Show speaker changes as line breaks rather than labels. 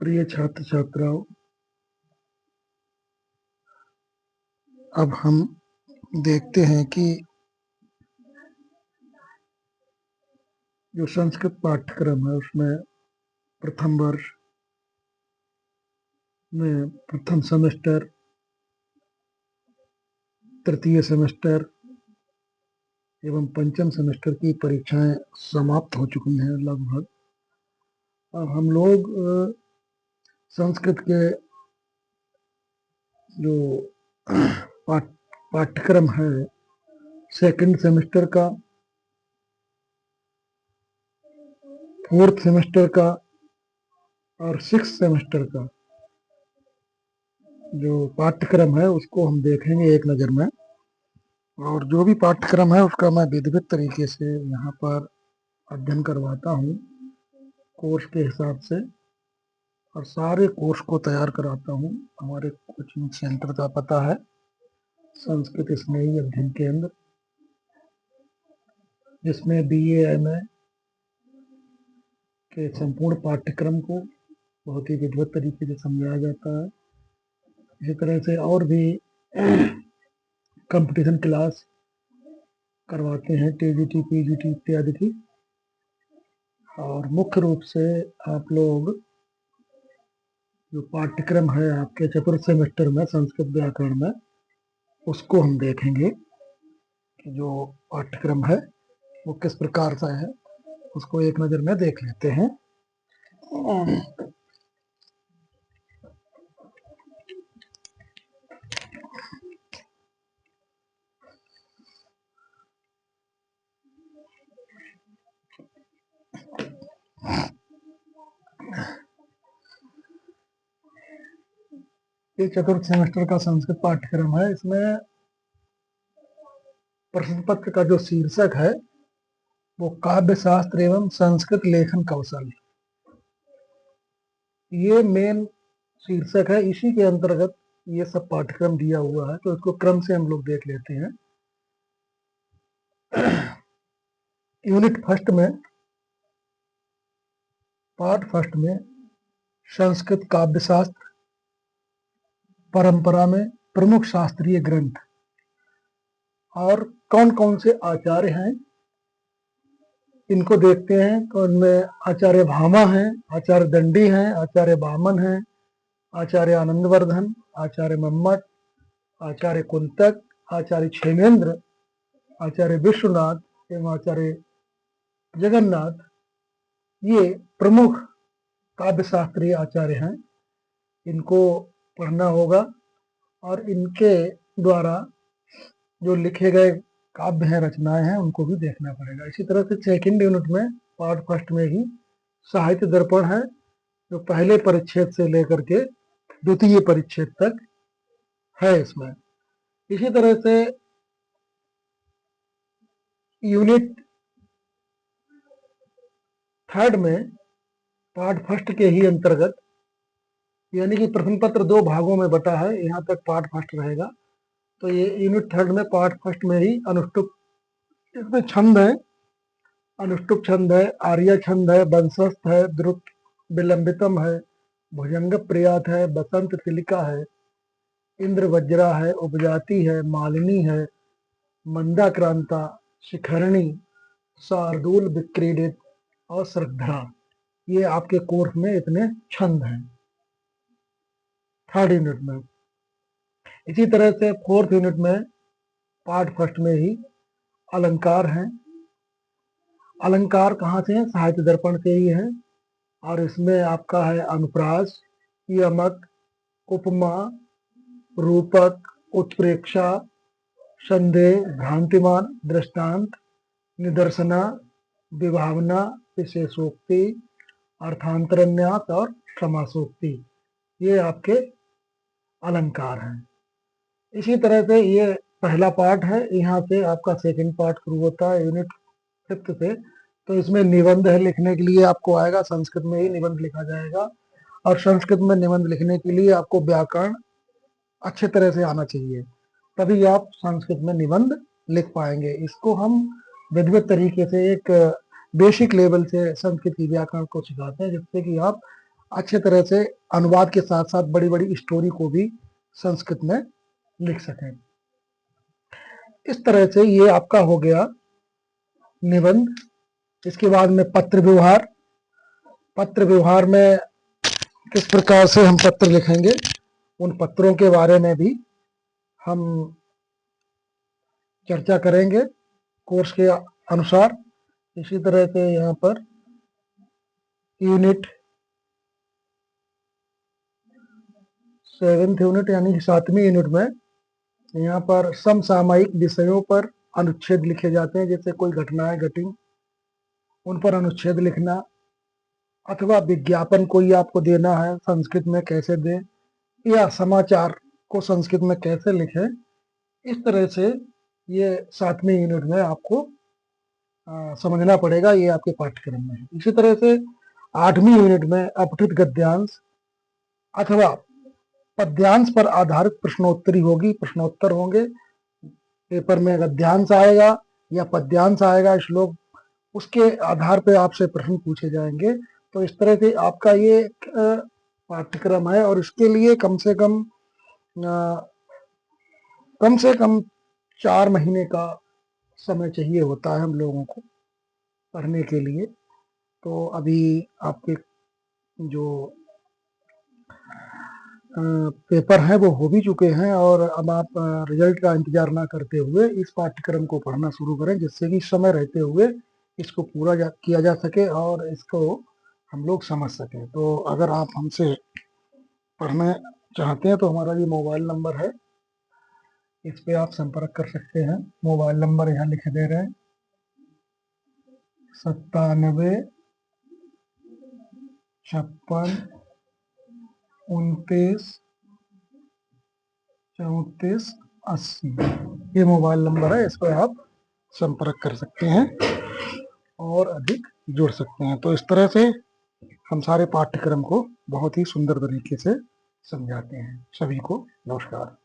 प्रिय छात्र छात्राओं, अब हम देखते हैं कि जो संस्कृत पाठ्यक्रम है उसमें प्रथम वर्ष में प्रथम सेमेस्टर, तृतीय सेमेस्टर एवं पंचम सेमेस्टर की परीक्षाएं समाप्त हो चुकी हैं लगभग। अब हम लोग संस्कृत के जो पाठ्यक्रम है सेकंड सेमेस्टर का, फोर्थ सेमेस्टर का और सिक्स सेमेस्टर का जो पाठ्यक्रम है उसको हम देखेंगे एक नज़र में। और जो भी पाठ्यक्रम है उसका मैं विधिवत तरीके से यहाँ पर अध्ययन करवाता हूँ कोर्स के हिसाब से, और सारे कोर्स को तैयार कराता हूँ। हमारे कोचिंग सेंटर का पता है संस्कृत स्नेही अध्ययन केंद्र, जिसमें BA MA के संपूर्ण पाठ्यक्रम को बहुत ही विधिवत तरीके से समझाया जाता है। इसी तरह से और भी कंपटीशन क्लास करवाते हैं, TGT PGT इत्यादि की। और मुख्य रूप से आप लोग जो पाठ्यक्रम है आपके चतुर्थ सेमेस्टर में संस्कृत व्याकरण में, उसको हम देखेंगे कि जो पाठ्यक्रम है वो किस प्रकार से है, उसको एक नज़र में देख लेते हैं। ये चतुर्थ सेमेस्टर का संस्कृत पाठ्यक्रम है। इसमें प्रश्न पत्र का जो शीर्षक है वो काव्य शास्त्र एवं संस्कृत लेखन कौशल, ये मेन शीर्षक है। इसी के अंतर्गत ये सब पाठ्यक्रम दिया हुआ है, तो इसको क्रम से हम लोग देख लेते हैं। यूनिट फर्स्ट में, पार्ट फर्स्ट में संस्कृत काव्य शास्त्र परंपरा में प्रमुख शास्त्रीय ग्रंथ और कौन कौन से आचार्य हैं इनको देखते हैं। तो इनमें आचार्य भामा हैं, आचार्य दंडी हैं, आचार्य वामन हैं, आचार्य आनंदवर्धन, आचार्य मम्मट, आचार्य कुंतक, आचार्य क्षेमेंद्र, आचार्य विश्वनाथ एवं आचार्य जगन्नाथ, ये प्रमुख काव्य शास्त्रीय आचार्य हैं। इनको पढ़ना होगा और इनके द्वारा जो लिखे गए काव्य हैं, रचनाएं हैं, उनको भी देखना पड़ेगा। इसी तरह से सेकंड यूनिट में पार्ट फर्स्ट में ही साहित्य दर्पण है, जो पहले परिच्छेद से लेकर के द्वितीय परिच्छेद तक है इसमें। इसी तरह से यूनिट थर्ड में पार्ट फर्स्ट के ही अंतर्गत, यानी कि प्रश्न पत्र दो भागों में बटा है, यहाँ तक पार्ट फर्स्ट रहेगा। तो ये यूनिट थर्ड में पार्ट फर्स्ट में ही अनुष्टुप, इसमें छंद है, अनुष्टुप छंद है, आर्य छंद है, वंशस्थ है, द्रुत विलंबितम है, भुजंग प्रियात है, बसंत तिलिका है, इंद्र वज्रा है, उपजाति है, मालिनी है, मंदाक्रांता, शिखरणी, शार्दूल विक्रीडित और श्रद्धा। ये आपके कोर्स में इतने छंद हैं थर्ड यूनिट में। इसी तरह से फोर्थ यूनिट में पार्ट फर्स्ट में ही अलंकार हैं। अलंकार कहाँ से हैं? साहित्य दर्पण से ही है। और इसमें आपका है अनुप्रास, यमक, उपमा, रूपक, उत्प्रेक्षा, संदेह, भ्रांतिमान, दृष्टांत, निदर्शना, विभावना, विशेषोक्ति, अर्थांतरन्यास और समासोक्ति, ये आपके अलंकार हैं। इसी तरह से ये पहला पार्ट है, यहाँ से आपका सेकंड पार्ट शुरू होता है यूनिट फिफ्थ से। तो इसमें निबंध है, लिखने के लिए आपको आएगा, संस्कृत में ही निबंध लिखा जाएगा। और संस्कृत में निबंध लिखने के लिए आपको व्याकरण अच्छे तरह से आना चाहिए, तभी आप संस्कृत में निबंध लिख पाएंगे। इसको हम विधिवत तरीके से एक बेसिक लेवल से संस्कृत की व्याकरण को सिखाते हैं, जिससे कि आप अच्छे तरह से अनुवाद के साथ साथ बड़ी बड़ी स्टोरी को भी संस्कृत में लिख सकें। इस तरह से ये आपका हो गया निबंध। इसके बाद में पत्र व्यवहार। पत्र व्यवहार में किस प्रकार से हम पत्र लिखेंगे, उन पत्रों के बारे में भी हम चर्चा करेंगे कोर्स के अनुसार। इसी तरह से यहाँ पर यूनिट 7th यूनिट यानी कि 7वीं यूनिट में यहाँ पर समसामयिक विषयों पर अनुच्छेद लिखे जाते हैं। जैसे कोई घटनाएं घटी, उन पर अनुच्छेद लिखना, अथवा विज्ञापन कोई आपको देना है संस्कृत में कैसे दें, या समाचार को संस्कृत में कैसे लिखें। इस तरह से ये 7वीं यूनिट में आपको समझना पड़ेगा, ये आपके पाठ्यक्रम में है। इसी तरह से 8वीं यूनिट में अपठित गद्यांश अथवा पद्यांश पर आधारित प्रश्नोत्तरी होगी, प्रश्नोत्तर होंगे। पेपर में गद्यांश आएगा या पद्यांश आएगा, श्लोक, उसके आधार पर आपसे प्रश्न पूछे जाएंगे। तो इस तरह से आपका ये पाठ्यक्रम है, और इसके लिए कम से कम 4 महीने का समय चाहिए होता है हम लोगों को पढ़ने के लिए। तो अभी आपके जो पेपर हैं वो हो भी चुके हैं, और अब आप रिजल्ट का इंतजार ना करते हुए इस पाठ्यक्रम को पढ़ना शुरू करें, जिससे कि समय रहते हुए इसको पूरा किया जा सके और इसको हम लोग समझ सकें। तो अगर आप हमसे पढ़ना चाहते हैं तो हमारा ये मोबाइल नंबर है, इस पे आप संपर्क कर सकते हैं। मोबाइल नंबर यहाँ लिखे दे रहे हैं, 97 56 29 34 80। ये मोबाइल नंबर है, इस पर आप संपर्क कर सकते हैं और अधिक जुड़ सकते हैं। तो इस तरह से हम सारे पाठ्यक्रम को बहुत ही सुंदर तरीके से समझाते हैं। सभी को नमस्कार।